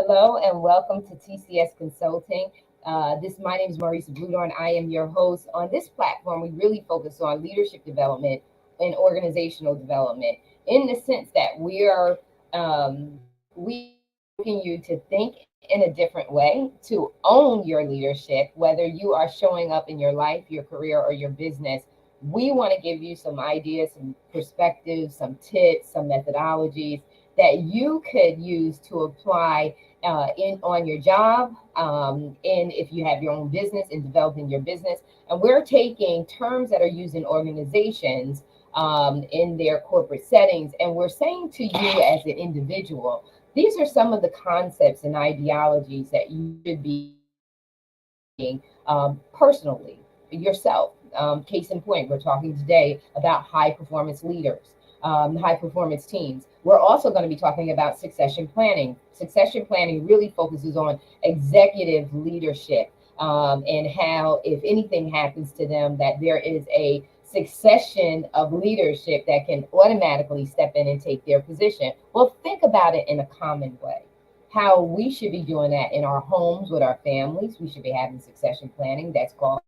Hello and welcome to TCS Consulting. My name is Maurice Bruder, and I am your host. On this platform, we really focus on leadership development and organizational development in the sense that we asking you to think in a different way, to own your leadership, whether you are showing up in your life, your career, or your business. We want to give you some ideas, some perspectives, some tips, some methodologies that you could use to apply in on your job, and if you have your own business in developing your business. And we're taking terms that are used in organizations in their corporate settings, and we're saying to you as an individual, these are some of the concepts and ideologies that you should be personally yourself. Case in point, we're talking today about high performance leaders, high performance teams. We're also going to be talking about succession planning. Succession planning really focuses on executive leadership, and how, if anything happens to them, that there is a succession of leadership that can automatically step in and take their position. Well, think about it in a common way, how we should be doing that in our homes with our families. We should be having succession planning. That's called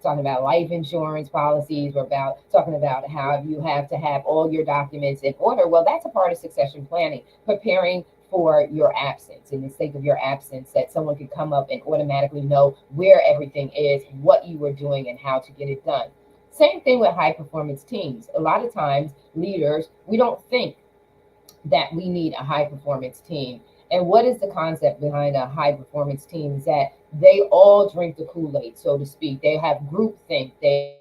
talking about life insurance policies. We're about talking about how you have to have all your documents in order. Well, that's a part of succession planning, preparing for your absence. In the sake of your absence, that someone could come up and automatically know where everything is, what you were doing, and how to get it done. Same thing with high performance teams. A lot of times, leaders, we don't think that we need a high performance team. And what is the concept behind a high performance team? Is that they all drink the Kool-Aid, so to speak. They have group think. They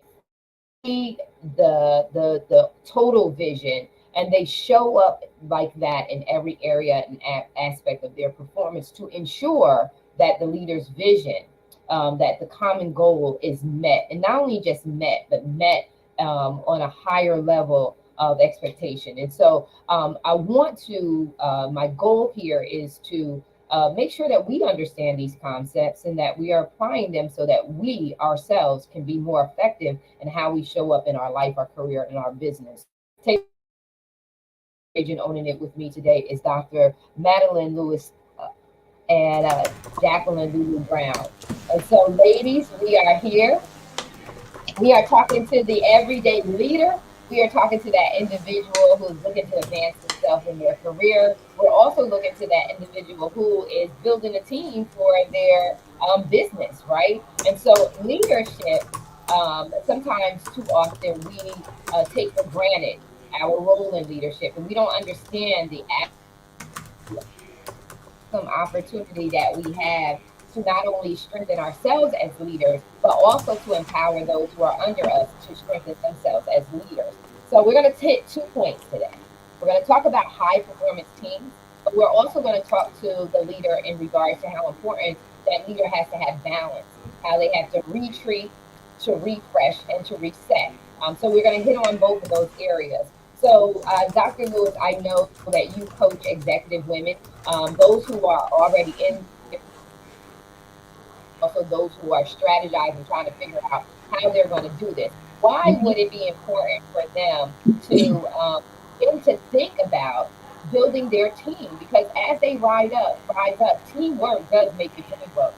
see the total vision, and they show up like that in every area and aspect of their performance to ensure that the leader's vision, that the common goal is met, and not only just met, but met on a higher level of expectation. And so I want to, my goal here is to make sure that we understand these concepts and that we are applying them so that we ourselves can be more effective in how we show up in our life, our career, and our business. Take agent owning it with me today is Dr. Madeline Lewis and Jacqueline Lulu Brown. And so, ladies, we are here. We are talking to the everyday leader. We are talking to that individual who's looking to advance themselves in their career. We're also looking to that individual who is building a team for their business, right? And so, leadership, sometimes too often, we take for granted our role in leadership, and we don't understand the some opportunity that we have to not only strengthen ourselves as leaders, but also to empower those who are under us to strengthen themselves as leaders. So we're going to take 2 points today. We're going to talk about high performance teams, but we're also going to talk to the leader in regards to how important that leader has to have balance, how they have to retreat, to refresh, and to reset. So we're going to hit on both of those areas. So, Dr. Lewis, I know that you coach executive women, those who are already in, also those who are strategizing, trying to figure out how they're going to do this. Why Mhm. would it be important for them to think about building their team? Because as they rise up, teamwork does make the dream work.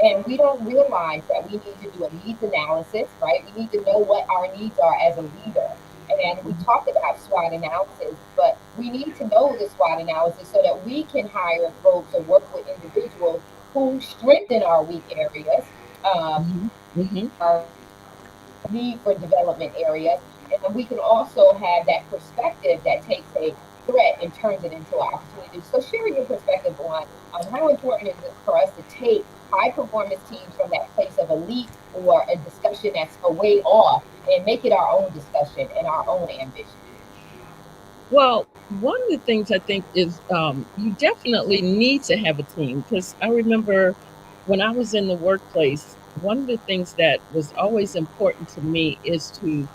And we don't realize that we need to do a needs analysis, right? We need to know what our needs are as a leader. And we talked about SWOT analysis, but we need to know the SWOT analysis so that we can hire folks or work with individuals who strengthen our weak areas, Mhm. Mhm. our need for development areas, and we can also have that perspective that takes a threat and turns it into an opportunity. So, share your perspective on how important is it for us to take high performance teams from that place of elite or a discussion that's a way off and make it our own discussion and our own ambition. Well, one of the things I think is you definitely need to have a team because I remember when I was in the workplace, one of the things that was always important to me is to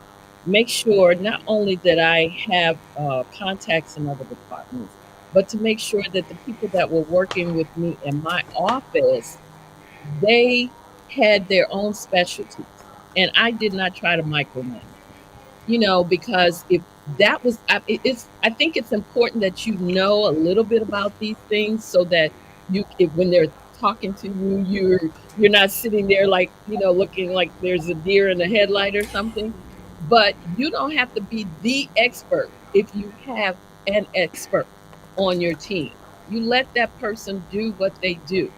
make sure not only that I have contacts in other departments, but to make sure that the people that were working with me in my office, they had their own specialties. And I did not try to micromanage. because if that was, I think it's important that you know a little bit about these things so that when they're talking to you, you're not sitting there like, looking like there's a deer in the headlight or something. But you don't have to be the expert if you have an expert on your team. You let that person do what they do.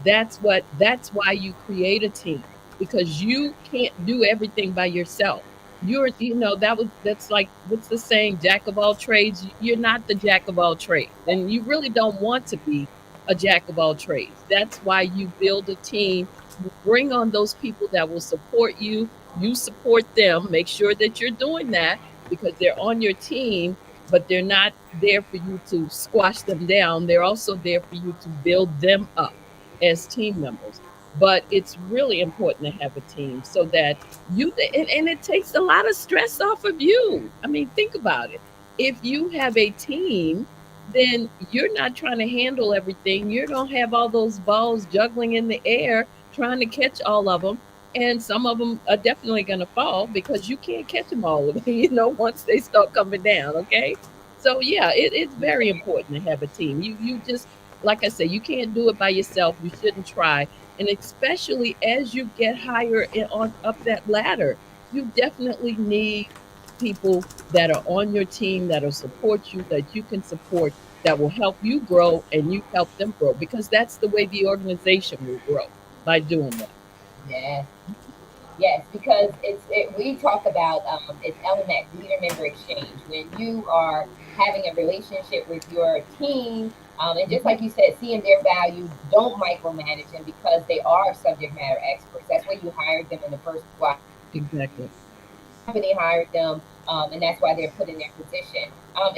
That's why you create a team, because you can't do everything by yourself. That's like, what's the saying, jack of all trades. You're not the jack of all trades, and you really don't want to be a jack of all trades. That's why you build a team. You bring on those people that will support you. You support them. Make sure that you're doing that, because they're on your team, but they're not there for you to squash them down. They're also there for you to build them up as team members. But it's really important to have a team so that and it takes a lot of stress off of you. I mean, think about it. If you have a team, then you're not trying to handle everything. You don't have all those balls juggling in the air trying to catch all of them. And some of them are definitely going to fall because you can't catch them all once they start coming down. Okay. So yeah, it's very important to have a team. You just, like I said, you can't do it by yourself. You shouldn't try. And especially as you get higher on up that ladder, you definitely need people that are on your team, that'll support you, that you can support, that will help you grow and you help them grow, because that's the way the organization will grow, by doing that. Yes. Yes, because we talk about it's LMX, leader member exchange. When you are having a relationship with your team, and just Mhm. like you said, seeing their value, don't micromanage them because they are subject matter experts. That's why you hired them in the first place. Exactly. Company hired them, and that's why they're put in their position.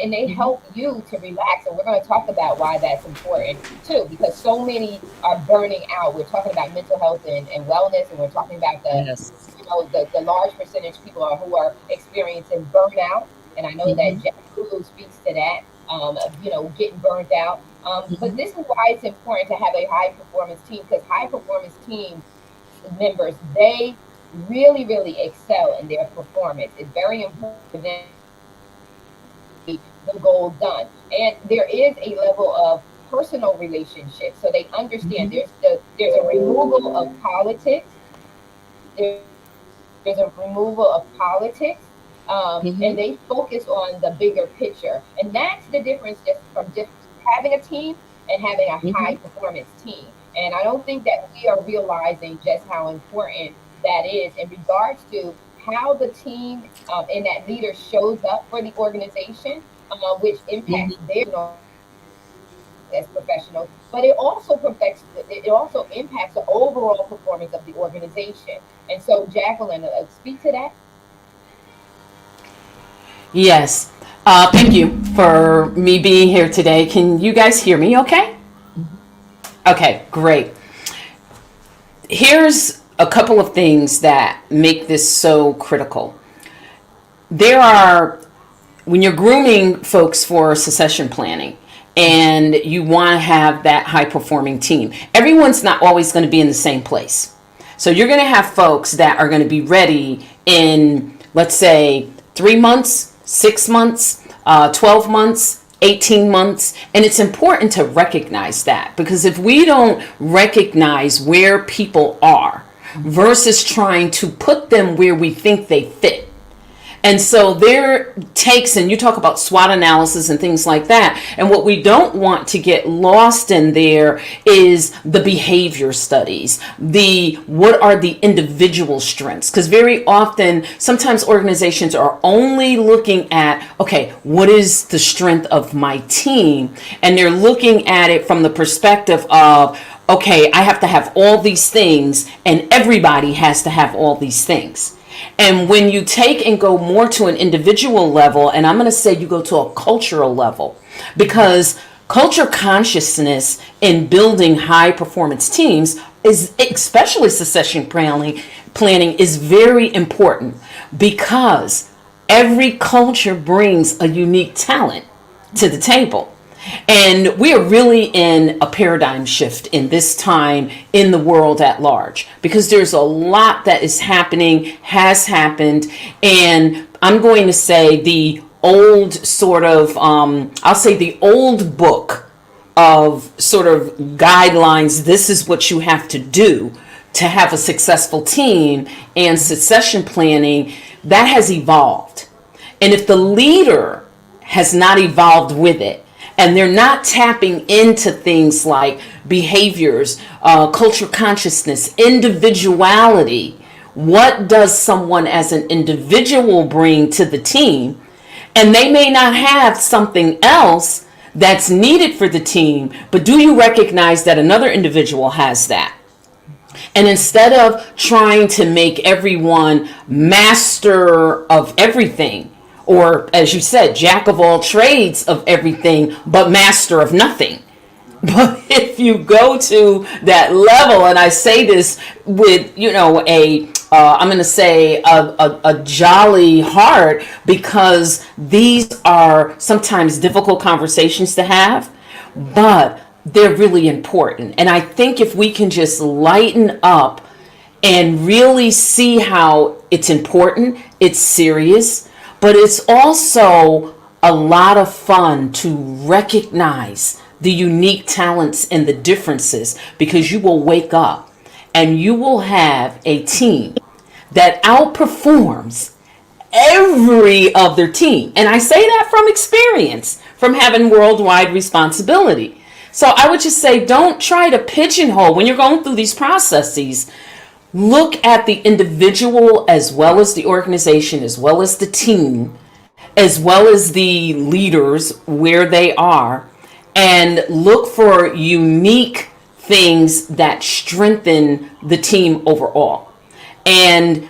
And they Hmm. help you to relax. And we're going to talk about why that's important too, because so many are burning out. We're talking about mental health and wellness, and we're talking about Yes. the large percentage of people who are experiencing burnout. And I know that Hmm. Jack Lulu speaks to that, getting burnt out. But Hmm. this is why it's important to have a high performance team, because high performance team members, they really, really excel in their performance. It's very important for them the goal done. And there is a level of personal relationship. So they understand Hmm. there's a removal of politics. There's a removal of politics. And Hmm. they focus on the bigger picture. And that's the difference just having a team and having a high Hmm. performance team. And I don't think that we are realizing just how important that is in regards to how the team and that leader shows up for the organization, which impacts Hmm. their as professionals, but it also impacts the overall performance of the organization. And so, Jacqueline, speak to that. Yes. Thank you for me being here today. Can you guys hear me okay? Hmm. Okay, great. Here's a couple of things that make this so critical. There are, when you're grooming folks for succession planning and you want to have that high performing team, everyone's not always going to be in the same place. So you're going to have folks that are going to be ready in, let's say, 3 months, 6 months, 12 months, 18 months. And it's important to recognize that, because if we don't recognize where people are Hmm. versus trying to put them where we think they fit, and so there takes, and you talk about SWOT analysis and things like that. And what we don't want to get lost in there is the behavior studies, the what are the individual strengths? Because very often, sometimes organizations are only looking at, okay, what is the strength of my team? And they're looking at it from the perspective of, okay, I have to have all these things, and everybody has to have all these things. And when you take and go more to an individual level, and I'm going to say you go to a cultural level, because culture consciousness in building high performance teams is, especially succession planning is very important, because every culture brings a unique talent to the table. And we are really in a paradigm shift in this time in the world at large, because there's a lot that is happening, has happened, and I'm going to say the old sort of, I'll say the old book of sort of guidelines. This is what you have to do to have a successful team, and succession planning that has evolved. And if the leader has not evolved with it, and they're not tapping into things like behaviors, cultural consciousness, individuality, what does someone as an individual bring to the team? And they may not have something else that's needed for the team, but do you recognize that another individual has that? And instead of trying to make everyone master of everything, or as you said, jack of all trades of everything, but master of nothing. But if you go to that level, and I say this with, I'm going to say a jolly heart, because these are sometimes difficult conversations to have, but they're really important. And I think if we can just lighten up and really see how it's important, it's serious, but it's also a lot of fun to recognize the unique talents and the differences, because you will wake up and you will have a team that outperforms every other team. And I say that from experience, from having worldwide responsibility. So I would just say, don't try to pigeonhole when you're going through these processes. Look at the individual as well as the organization, as well as the team, as well as the leaders where they are, and look for unique things that strengthen the team overall. And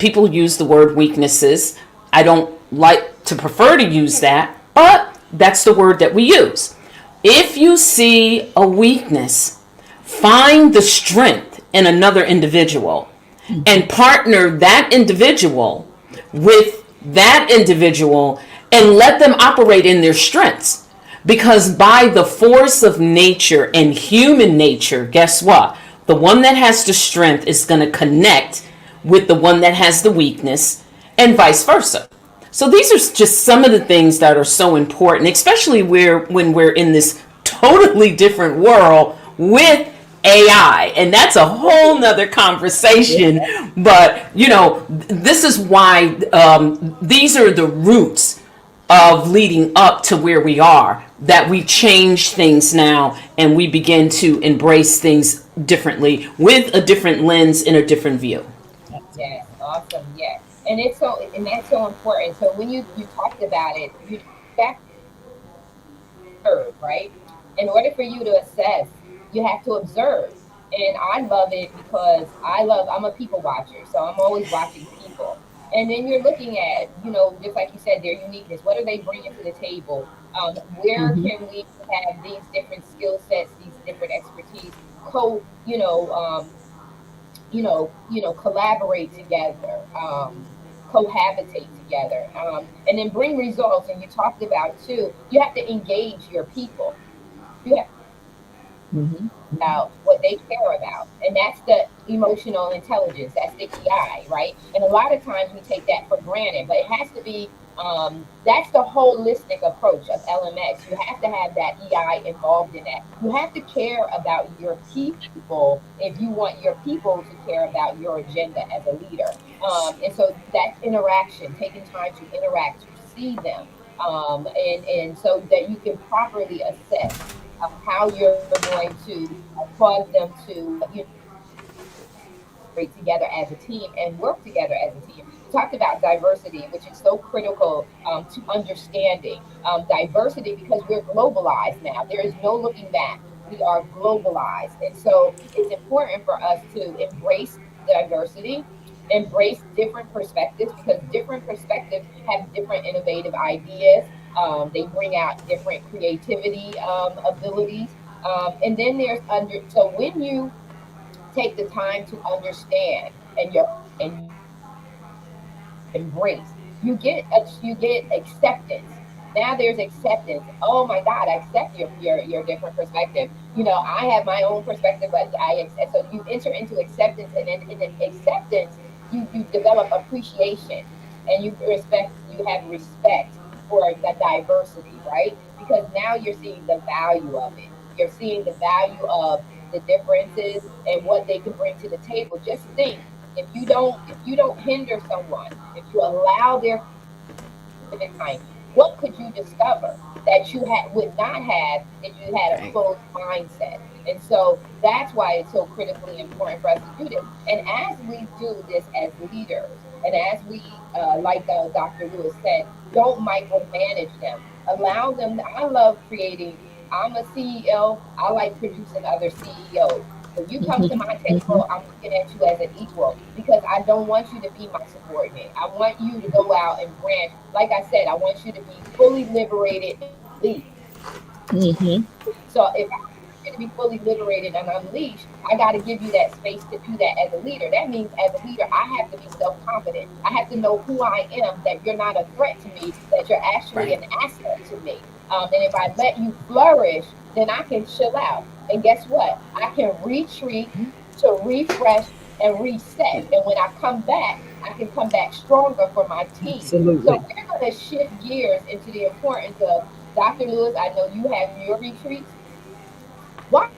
people use the word weaknesses. I don't like to prefer to use that, but that's the word that we use. If you see a weakness, find the strength in another individual and partner that individual with that individual and let them operate in their strengths. Because by the force of nature and human nature, guess what? The one that has the strength is going to connect with the one that has the weakness, and vice versa. So these are just some of the things that are so important, especially when we're in this totally different world with AI. And that's a whole nother conversation. But, this is why these are the roots of leading up to where we are, that we change things now and we begin to embrace things differently with a different lens and a different view. Yes, awesome. Yes. And that's so important. So when you talked about it, you have to observe, right? In order for you to assess, you have to observe. And I love it because I'm a people watcher. So I'm always watching people. And then you're looking at, just like you said, their uniqueness. What are they bringing to the table? Where Mm-hmm. can we have these different skill sets, these different expertise, co, you know, collaborate together, cohabitate together, and then bring results. And you talked about too, you have to engage your people. You have Mm-hmm. about what they care about. And that's the emotional intelligence, that's the EI, right? And a lot of times we take that for granted, but it has to be, that's the holistic approach of LMX. You have to have that EI involved in that. You have to care about your people if you want your people to care about your agenda as a leader. And so that interaction, taking time to interact, to see them, and so that you can properly assess how you're going to cause them to operate together as a team and work together as a team. We talked about diversity, which is so critical to understanding diversity, because we're globalized now. There is no looking back. We are globalized. And so it's important for us to embrace diversity, embrace different perspectives, because different perspectives have different innovative ideas. They bring out different creativity abilities. And then so when you take the time to understand and embrace, you get acceptance. Now there's acceptance. Oh my God, I accept your different perspective. I have my own perspective, but I accept. So you enter into acceptance, and then in acceptance, you develop appreciation. and you have respect for the diversity, right? Because now you're seeing the value of it. You're seeing the value of the differences and what they can bring to the table. Just think, if you don't hinder someone, if you allow their time, what could you discover that you would not have if you had a Right. closed mindset? And so that's why it's so critically important for us to do this. And as we do this as leaders, and as we, like Dr. Lewis said, don't micromanage them. Allow them. I love creating. I'm a CEO. I like producing other CEOs. When you come to Mhm, my mhm, table, I'm looking at you as an equal because I don't want you to be my subordinate. I want you to go out and branch. Like I said, I want you to be fully liberated and unleashed. mhm. So if I want you to be fully liberated and unleashed, I got to give you that space to do that as a leader. That means as a leader, I have to be self confident. I have to know who I am, that you're not a threat to me, that you're actually Right. an asset to me. And if I let you flourish, then I can chill out. And guess what? I can retreat to refresh and reset. And when I come back, I can come back stronger for my team. So Absolutely. we're going to shift gears into the importance of Dr. Lewis. I know you have your retreats. Why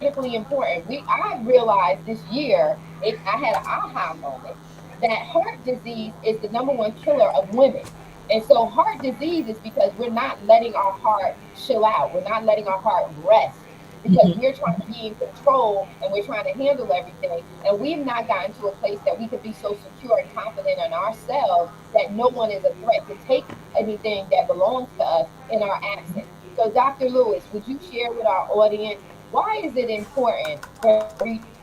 critically important? I realized this year, I had an aha moment that heart disease is the number one killer of women. And so heart disease is because we're not letting our heart chill out. We're not letting our heart rest because Mhm. we're trying to be in control and we're trying to handle everything. And we've not gotten to a place that we can be so secure and confident in ourselves that no one is a threat to take anything that belongs to us in our absence. So, Dr. Lewis, would you share with our audience why is it important for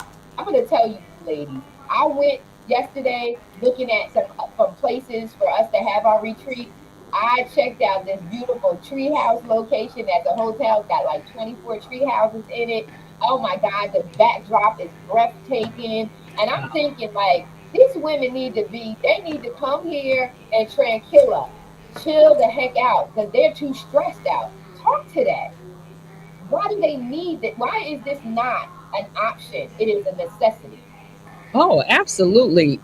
I'm going to tell you, ladies. I went yesterday looking at some places for us to have our retreat. I checked out this beautiful treehouse location at the hotel. It's got like 24 tree houses in it. Oh my God, the backdrop is breathtaking. And I'm thinking, like, these women they need to come here and tranquilla, chill the heck out because they're too stressed out. Talk to that. Why do they need that? Why is this not an option? It is a necessity. Oh, absolutely.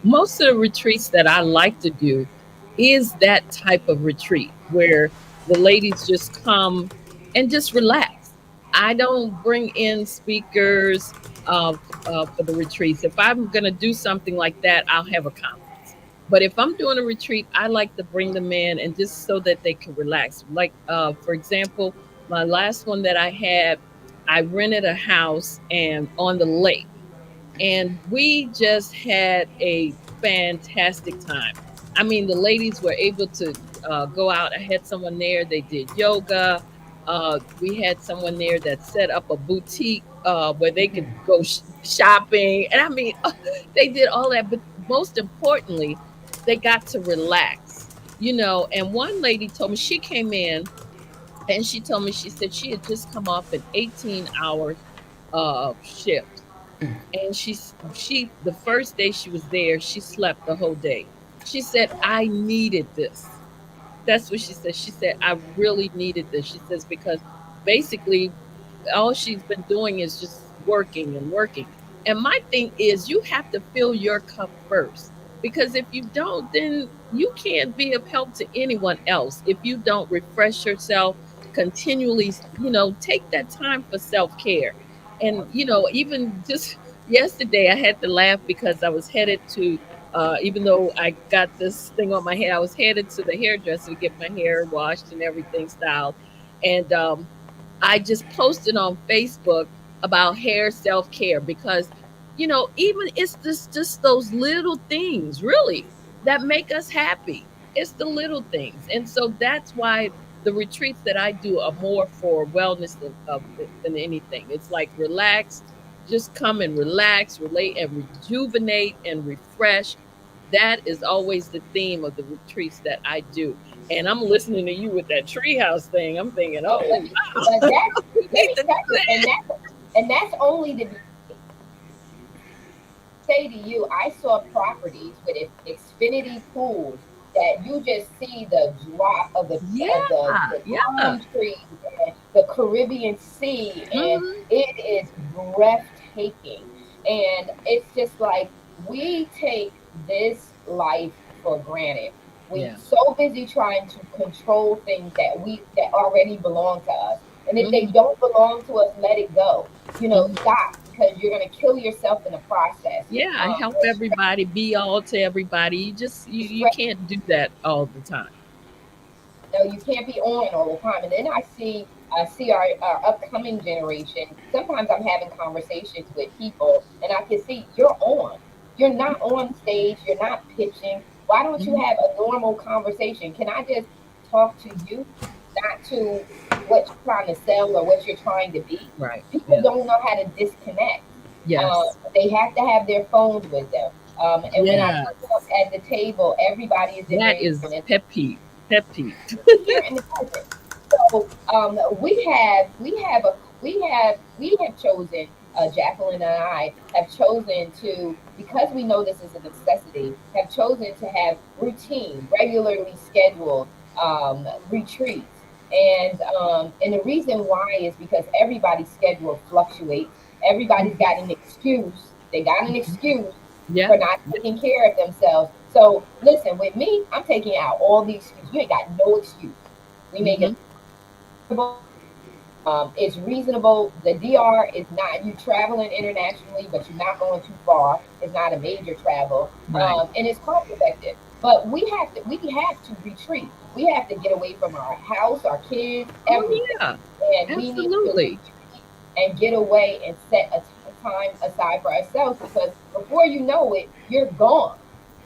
Most of the retreats that I like to do is that type of retreat where the ladies just come and just relax. I don't bring in speakers for the retreats. If I'm going to do something like that, I'll have a conference. But if I'm doing a retreat, I like to bring them in and just so that they can relax. Like, for example, my last one that I had, I rented a house and on the lake and we just had a fantastic time. I mean, the ladies were able to go out. I had someone there, they did yoga. We had someone there that set up a boutique where they could go shopping. And I mean, they did all that. But most importantly, they got to relax, you know. And one lady told me she came in and she told me, she said she had just come off an 18-hour shift and she the first day she was there she slept the whole day. She said I needed this. That's what she said. She said I really needed this. She says because basically all she's been doing is just working and working. And my thing is, you have to fill your cup first. Because if you don't, then you can't be of help to anyone else. If you don't refresh yourself continually, you know, take that time for self care. And, you know, even just yesterday, I had to laugh because I was headed to, even though I got this thing on my head, I was headed to the hairdresser to get my hair washed and everything styled. And I just posted on Facebook about hair self care because, you know, even it's just those little things really that make us happy. It's the little things, and so that's why the retreats that I do are more for wellness than anything. It's like relax, just come and relax, relate, and rejuvenate and refresh. That is always the theme of the retreats that I do. And I'm listening to you with that treehouse thing. I'm thinking, But, oh, but, but that's we let need me to tell do you, that. and that's only the say to you. I saw properties with Xfinity pools that you just see the drop of Yeah, the yeah. palm trees and the Caribbean Sea, and Hmm. it is breathtaking. And it's just like we take this life for granted. We Yeah. so busy trying to control things that already belong to us. And if they Hmm. don't belong to us, let it go. Hmm. Stop, because you're gonna kill yourself in the process. Yeah, I help everybody, be all to everybody. You just you Stress. can't do that all the time. No, you can't be on all the time. And then I see our upcoming generation. Sometimes I'm having conversations with people, and I can see you're on. You're not on stage. You're not pitching. Why don't you Hmm. have a normal conversation? Can I just talk to you, not to what you're trying to sell or what you're trying to be? Right. People Yeah. don't know how to disconnect. Yes. They have to have their phones with them. And when I Yes. come up at the table, everybody is in That their is phone. pet peeve. Pet peeve. Here in the present. So we have chosen, Jacqueline and I have chosen to, because we know this is a necessity, have chosen to have routine, regularly scheduled retreats. And the reason why is because everybody's schedule fluctuates. Everybody's got an excuse. They got an excuse Yeah. for not taking care of themselves. So listen, with me, I'm taking out all the excuses. You ain't got no excuse. We make Hmm. it reasonable. It's reasonable. The DR is not you traveling internationally, but you're not going too far. It's not a major travel, Right. and it's cost effective. But we have to retreat. We have to get away from our house, our kids, Oh everything, yeah. and we need to Absolutely. retreat and get away and set a time aside for ourselves, because before you know it, you're gone,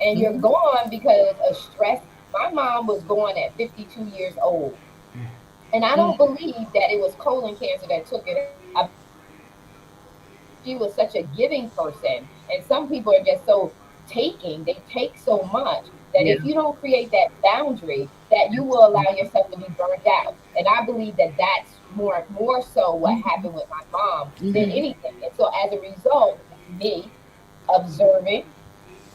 and you're Hmm. gone because of stress. My mom was gone at 52 years old, and I don't believe that it was colon cancer that took it. I She was such a giving person, and some people are just so taking. They take so much that Yeah. if you don't create that boundary, that you will allow yourself to be burnt out. And I believe that that's more so what Hmm. happened with my mom than Hmm. anything. And so as a result, me observing,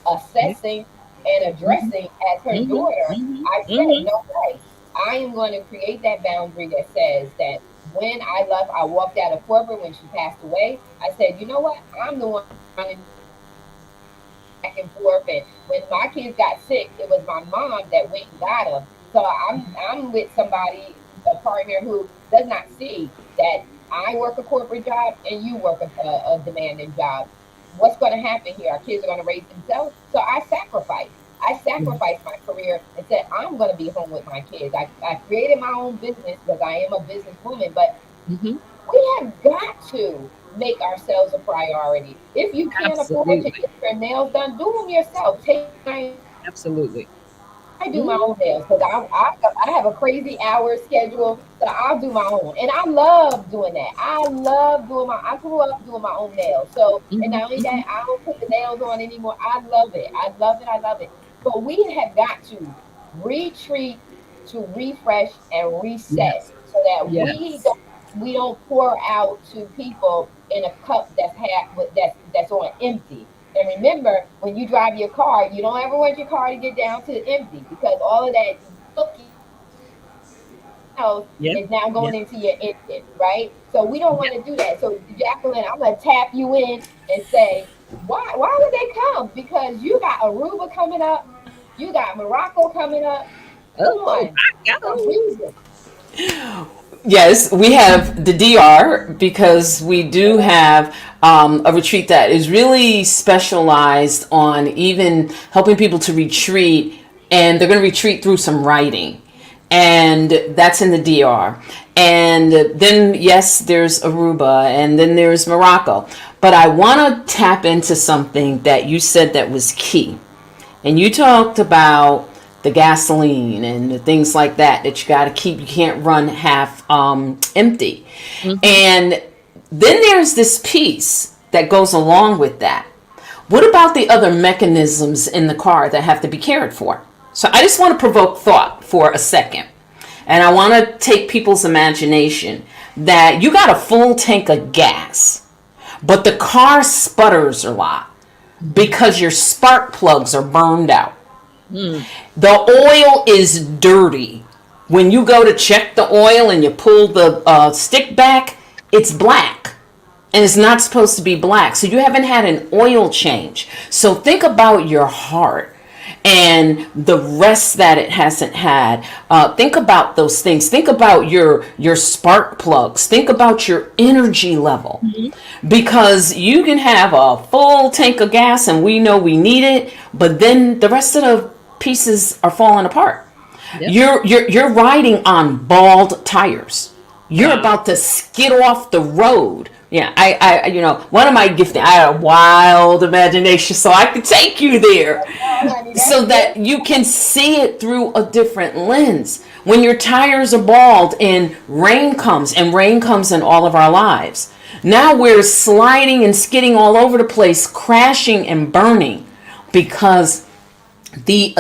Yeah. assessing, and Hmm. addressing as her Hmm. daughter, Hmm. I said, Hmm. no way. I am going to create that boundary that says that when I walked out of corporate when she passed away. I said, you know what? I'm the one running back and forth. And when my kids got sick, it was my mom that went and got them. So I'm with somebody, a partner who does not see that I work a corporate job and you work a demanding job. What's going to happen here? Our kids are going to raise themselves. So I sacrificed. I Yeah. sacrificed my career and said, I'm going to be home with my kids. I created my own business because I am a businesswoman, but Hmm. we have got to make ourselves a priority. If you can't afford to Absolutely. get your nails done, do them yourself. Take time. Absolutely. I do my Hmm. own nails because I have a crazy hour schedule, so I'll do my own, and I love doing that. I love doing my. I grew up doing my own nails, so and Hmm. not only that, Hmm. I don't put the nails on anymore. I love it. I love it. I love it. But we have got to retreat, to refresh and reset, Yes. so that Yes. we don't pour out to people in a cup that's on empty. And remember, when you drive your car, you don't ever want your car to get down to empty, because all of that looking else Yeah. is now Yeah. going into your engine, right? So we don't Yeah. want to do that. So Jacqueline, I'm gonna tap you in and say, why would they come? Because you got Aruba coming up, you got Morocco coming up. Come Oh, on, I there's a go. reason. Yes, we have the DR because we do have a retreat that is really specialized on even helping people to retreat, and they're going to retreat through some writing, and that's in the DR. And then, yes, there's Aruba, and then there's Morocco. But I want to tap into something that you said that was key. And you talked about the gasoline and the things like that that you got to keep. You can't run half empty. Hmm. And then there's this piece that goes along with that. What about the other mechanisms in the car that have to be cared for? So I just want to provoke thought for a second. And I want to take people's imagination that you got a full tank of gas, but the car sputters a lot Hmm. because your spark plugs are burned out. Hmm. The oil is dirty. When you go to check the oil and you pull the stick back, it's black. and it's not supposed to be black. So you haven't had an oil change. So think about your heart and the rest that it hasn't had. Think about those things. Think about your spark plugs. Think about your energy level, because you can have a full tank of gas and we know we need it, but then the rest of the pieces are falling apart. Yep. You're riding on bald tires. You're Wow. about to skid off the road. Yeah, one of my gifts, I had a wild imagination, so I could take you there, Oh, honey, that's so good. that you can see it through a different lens. When your tires are bald and rain comes in all of our lives, now we're sliding and skidding all over the place, crashing and burning, because the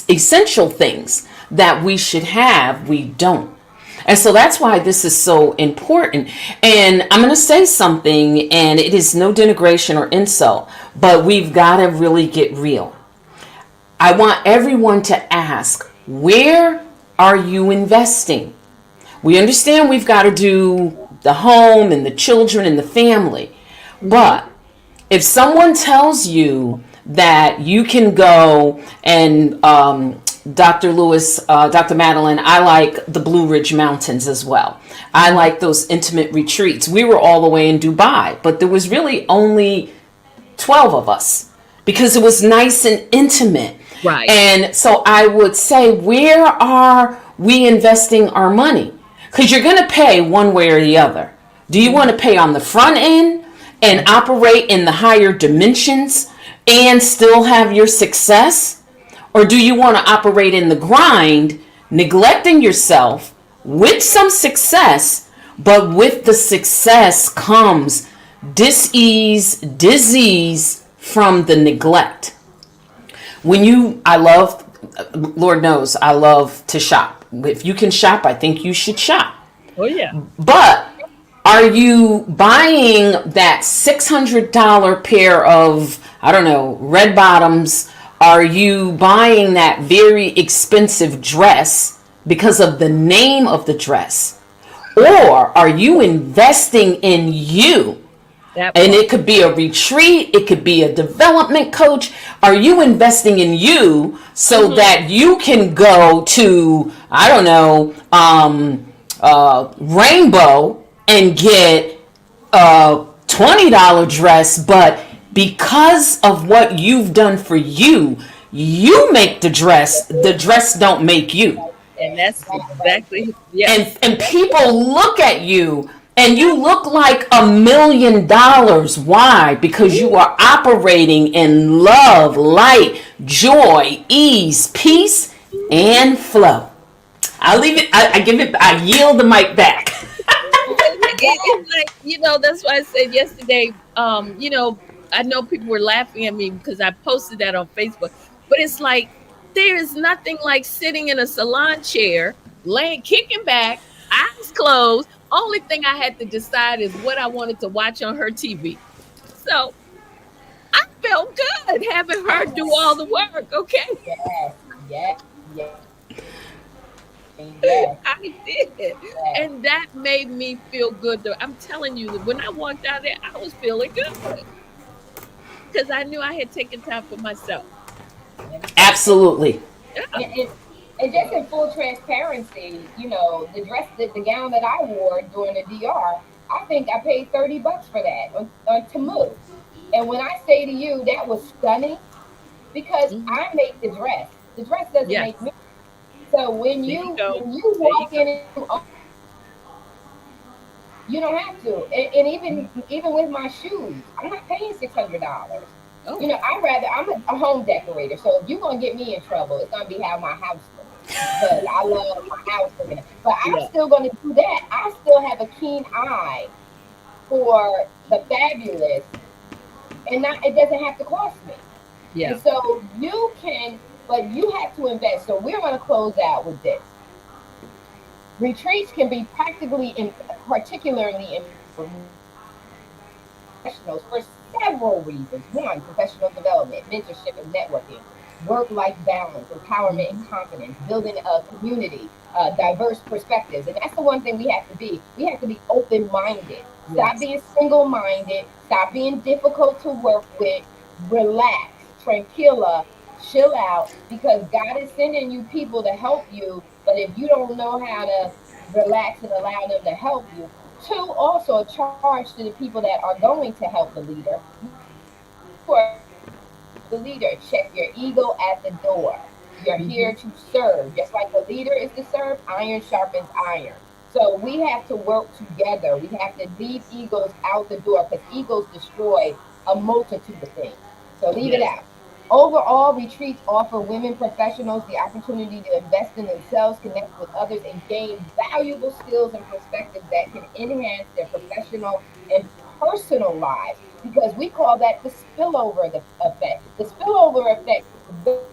essential things that we should have, we don't. And so that's why this is so important. And I'm going to say something, and it is no denigration or insult, but we've got to really get real. I want everyone to ask, where are you investing? We understand we've got to do the home and the children and the family. But if someone tells you that you can go and Dr. Lewis, Dr. Madeline, I like the Blue Ridge Mountains as well. I like those intimate retreats. We were all the way in Dubai, but there was really only 12 of us because it was nice and intimate. Right. And so I would say, where are we investing our money? Because you're going to pay one way or the other. Do you want to pay on the front end and operate in the higher dimensions and still have your success? Or do you want to operate in the grind, neglecting yourself with some success, but with the success comes dis-ease, disease from the neglect? Lord knows, I love to shop. If you can shop, I think you should shop. Oh yeah. But are you buying that $600 pair of, I don't know, red bottoms? Are you buying that very expensive dress because of the name of the dress? Or are you investing in you? That And part. it could be a retreat, it could be a development coach. Are you investing in you so that you can go to, I don't know, Rainbow and get a $20 dress, but because of what you've done for you, you make the dress don't make you. And that's exactly, and yes. and people look at you and you look like $1 million. Why? Because you are operating in love, light, joy, ease, peace, and flow. I'll leave it. I yield the mic back. It's like, that's why I said yesterday, I know people were laughing at me because I posted that on Facebook, but it's like, there is nothing like sitting in a salon chair, laying, kicking back, eyes closed. Only thing I had to decide is what I wanted to watch on her TV. So I felt good having her do all the work. Okay. Yes, yes, yes, yes, I did. yes. And that made me feel good. I'm telling you that when I walked out there, I was feeling good because I knew I had taken time for myself. Absolutely. Yeah. And just in full transparency, the gown that I wore during the DR, I think I paid $30 for that on Temu. And when I say to you that was stunning, because Mhm. I make the dress. The dress doesn't Yes. make me. So when There you you go. when you There you walk go. in and you don't have to. And even with my shoes, I'm not paying $600. Oh, I'm a home decorator, so if you're gonna get me in trouble, it's gonna be how my house looks because I love my house looking. But I'm yeah. still gonna do that. I still have a keen eye for the fabulous, and not it doesn't have to cost me. And Yeah. so you can, but you have to invest. So we're gonna close out with this. Retreats can be particularly professionals for several reasons. One, professional development, mentorship, and networking. work life balance, empowerment, and Mhm. confidence, building a community, diverse perspectives. And that's the one thing we have to be. We have to be open minded. Stop Yes. being single minded. Stop being difficult to work with. Relax, tranquilla, chill out, because God is sending you people to help you. But if you don't know how to relax and allow them to help you, two, also a charge to the people that are going to help the leader. You are here to help the leader. Check your ego at the door. You're here to serve. Mhm. Just like the leader is to serve, iron sharpens iron. So we have to work together. We have to leave egos out the door because egos destroy a multitude of things. So leave it out. Yes. Overall, retreats offer women professionals the opportunity to invest in themselves, connect with others, and gain valuable skills and perspectives that can enhance their professional and personal lives, because we call that the spillover effect. The spillover effect is very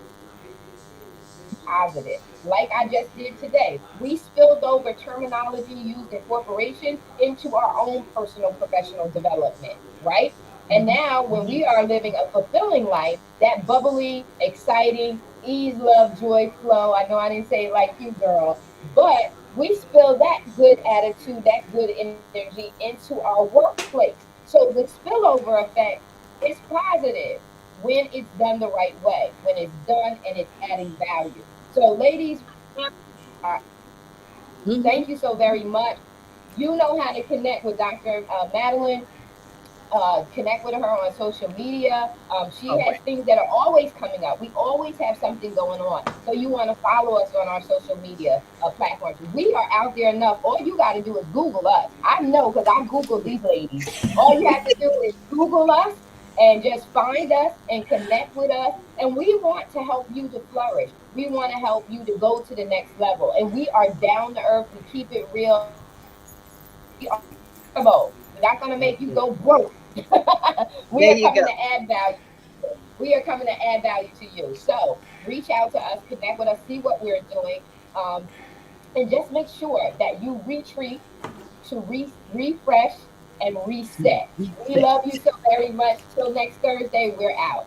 positive. Like I just did today. We spilled over terminology used in corporations into our own personal professional development, right? And now, when we are living a fulfilling life, that bubbly, exciting, ease, love, joy, flow. I know I didn't say it like you, girl, but we spill that good attitude, that good energy into our workplace. So the spillover effect is positive when it's done the right way, when it's done and it's adding value. So, ladies, thank Mhm. you so very much. You know how to connect with Dr. Madeline. Connect with her on social media. She All has right. things that are always coming up. We always have something going on. So you want to follow us on our social media platforms. We are out there enough. All you got to do is Google us. I know because I Googled these ladies. All you have to do is Google us and just find us and connect with us. And we want to help you to flourish. We want to help you to go to the next level. And we are down to earth. We keep it real. We are affordable. We're not going to make you go broke. We are There coming to you go. add value. We are coming to add value to you. So reach out to us, connect with us, see what we're doing, um, and just make sure that you retreat to refresh and reset. We love you so very much. Till next Thursday, we're out.